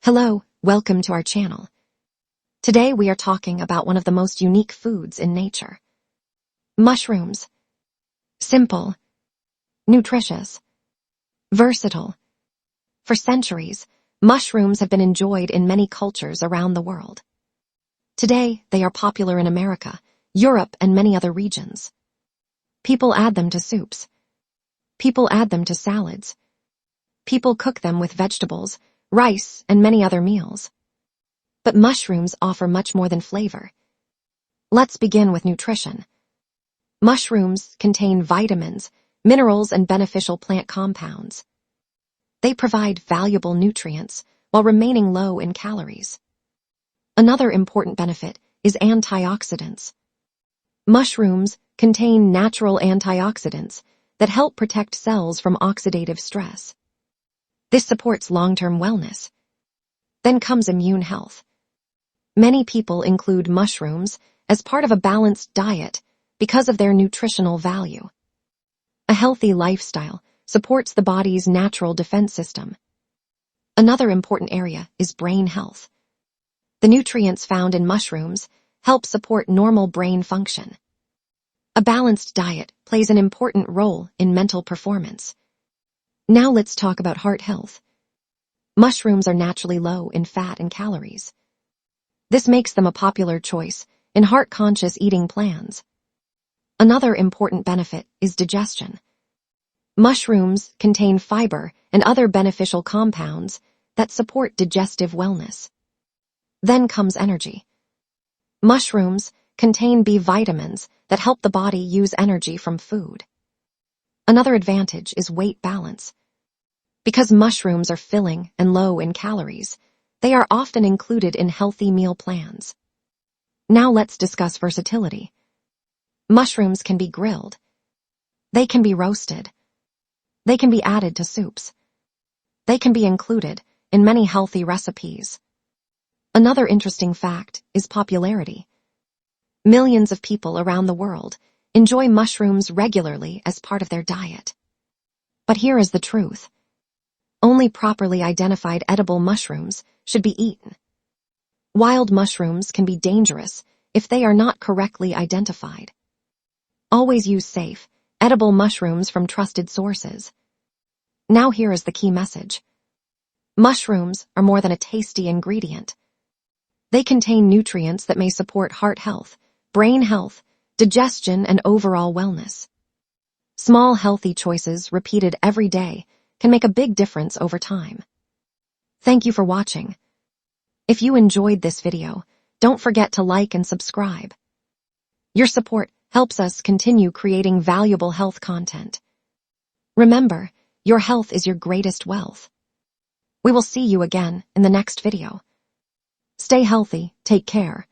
Hello, welcome to our channel. Today we are talking about one of the most unique foods in nature. Mushrooms. Simple, nutritious, versatile. For centuries, mushrooms have been enjoyed in many cultures around the world. Today, they are popular in America, Europe, and many other regions. People add them to soups. People add them to salads. People cook them with vegetables, rice, and many other meals. But mushrooms offer much more than flavor. Let's begin with nutrition. Mushrooms contain vitamins, minerals, and beneficial plant compounds. They provide valuable nutrients while remaining low in calories. Another important benefit is antioxidants. Mushrooms contain natural antioxidants that help protect cells from oxidative stress. This supports long-term wellness. Then comes immune health. Many people include mushrooms as part of a balanced diet because of their nutritional value. A healthy lifestyle supports the body's natural defense system. Another important area is brain health. The nutrients found in mushrooms help support normal brain function. A balanced diet plays an important role in mental performance. Now let's talk about heart health. Mushrooms are naturally low in fat and calories. This makes them a popular choice in heart-conscious eating plans. Another important benefit is digestion. Mushrooms contain fiber and other beneficial compounds that support digestive wellness. Then comes energy. Mushrooms contain B vitamins that help the body use energy from food. Another advantage is weight balance. Because mushrooms are filling and low in calories, they are often included in healthy meal plans. Now let's discuss versatility. Mushrooms can be grilled. They can be roasted. They can be added to soups. They can be included in many healthy recipes. Another interesting fact is popularity. Millions of people around the world enjoy mushrooms regularly as part of their diet. But here is the truth. Only properly identified edible mushrooms should be eaten. Wild mushrooms can be dangerous if they are not correctly identified. Always use safe, edible mushrooms from trusted sources. Now here is the key message. Mushrooms are more than a tasty ingredient. They contain nutrients that may support heart health, brain health, digestion, and overall wellness. Small healthy choices repeated every day can make a big difference over time. Thank you for watching. If you enjoyed this video, don't forget to like and subscribe. Your support helps us continue creating valuable health content. Remember, your health is your greatest wealth. We will see you again in the next video. Stay healthy, take care,